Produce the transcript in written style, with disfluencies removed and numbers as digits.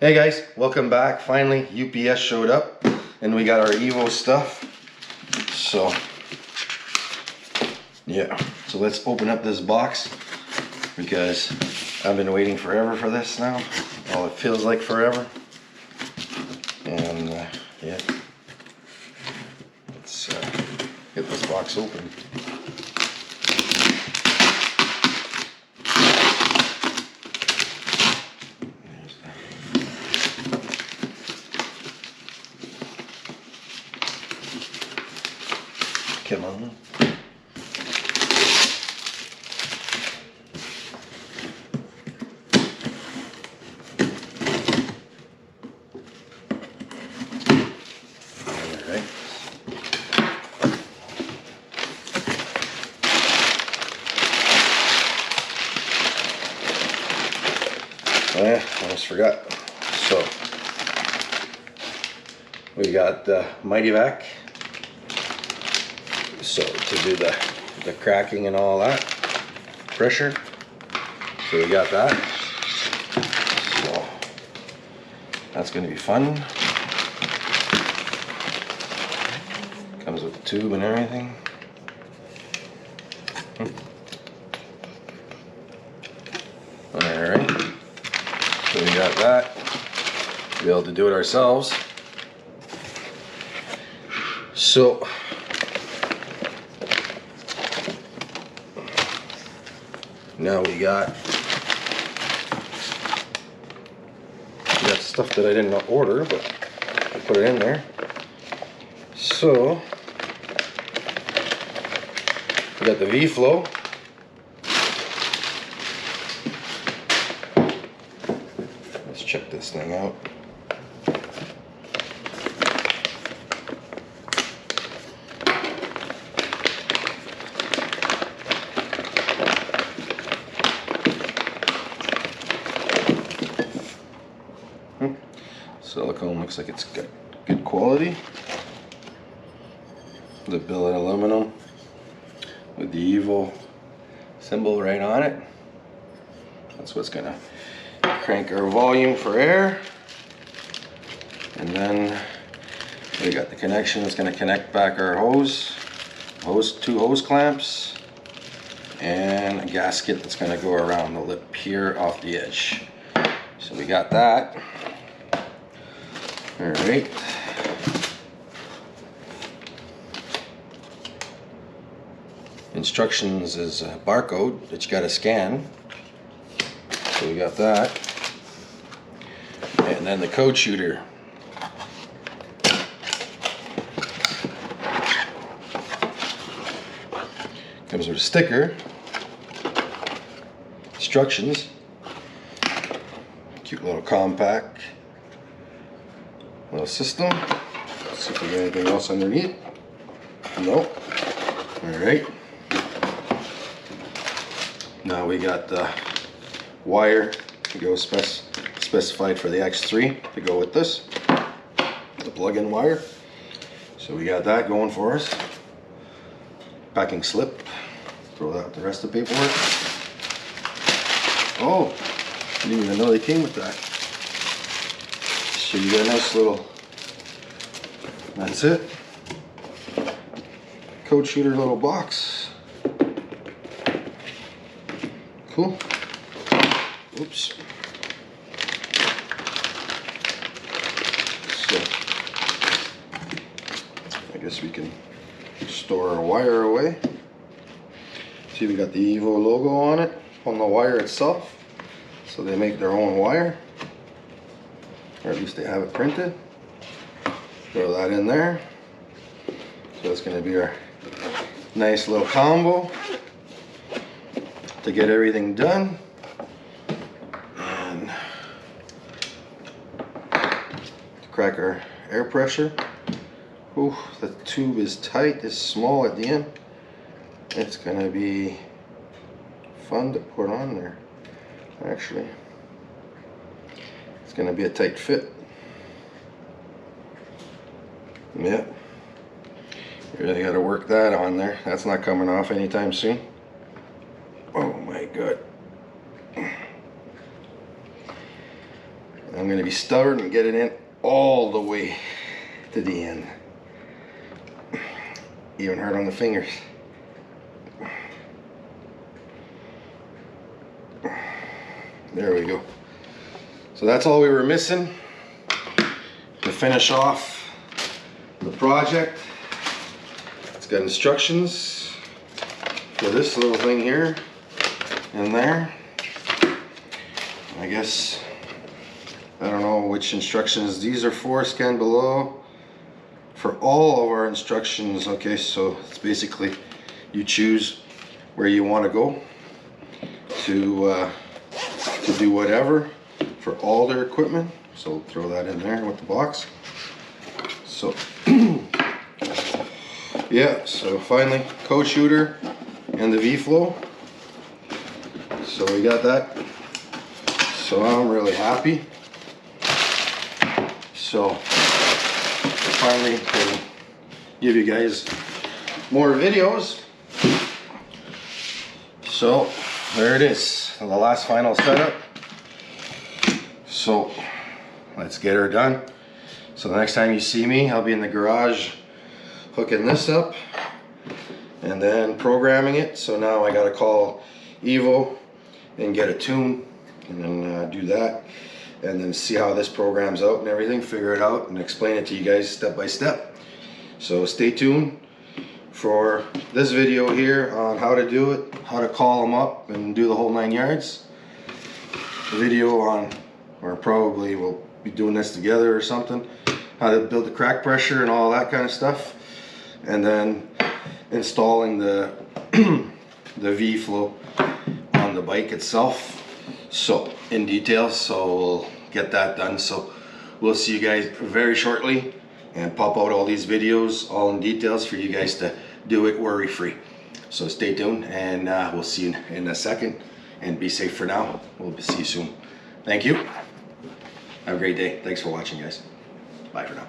Hey guys, welcome back. Finally, UPS showed up and we got our EVO stuff. So, yeah. So let's open up this box because I've been waiting forever for this now. Well, it feels like forever. And yeah. Let's get this box open. Come on. Alright. Oh yeah, I almost forgot. So, we got the Maverick. So to do the cracking and all that pressure, so we got that. So that's going to be fun. Comes with the tube and everything. Alright, so we got that. We'll be able to do it ourselves. So now we got stuff that I didn't order, but I put it in there. So we got the V-Flow. Let's check this thing out. Silicone looks like it's got good quality. The billet aluminum with the EVO symbol right on it. That's what's gonna crank our volume for air. And then we got the connection that's gonna connect back our two hose clamps, and a gasket that's gonna go around the lip here off the edge. So we got that. All right. Instructions is a barcode that you got to scan. So we got that. And then the code shooter. Comes with a sticker. Instructions. Cute little compact little system. Let's see if we got anything else underneath. Nope. Alright. Now we got the wire to go specified for the X3 to go with this. The plug-in wire. So we got that going for us. Packing slip. Throw out the rest of the paperwork. Oh, didn't even know they came with that. So you got a nice little, that's it, code shooter little box. Cool. Oops. So I guess we can store our wire away. See, we got the EVO logo on it, on the wire itself. So they make their own wire. Or at least they have it printed. Throw that in there. So that's going to be our nice little combo to get everything done. And to crack our air pressure. Ooh, the tube is tight, it's small at the end. It's going to be fun to put on there, actually. It's going to be a tight fit. Yep. You really got to work that on there. That's not coming off anytime soon. Oh my god. I'm going to be stubborn and get it in all the way to the end. Even hard on the fingers. There we go. So that's all we were missing to finish off the project. It's got instructions for this little thing here and there. I guess, I don't know which instructions these are for. Scan below for all of our instructions. Okay, so it's basically you choose where you want to go to do whatever for all their equipment. So we'll throw that in there with the box. So yeah, so finally code shooter and the V-flow. So we got that. So I'm really happy. So finally can give you guys more videos. So there it is, the last final setup. So let's get her done. So the next time you see me, I'll be in the garage hooking this up and then programming it. So now I gotta call EVO and get a tune and then do that and then see how this programs out and everything, figure it out and explain it to you guys step by step. So stay tuned for this video here on how to do it, how to call them up and do the whole 9 yards. The video on, or probably we'll be doing this together or something, how to build the crack pressure and all that kind of stuff, and then installing the the V-flow on the bike itself. So in detail, so we'll get that done. So we'll see you guys very shortly and pop out all these videos all in details for you guys to do it worry free. So stay tuned and we'll see you in a second, and be safe for now. We'll see you soon. Thank you. Have a great day. Thanks for watching, guys. Bye for now.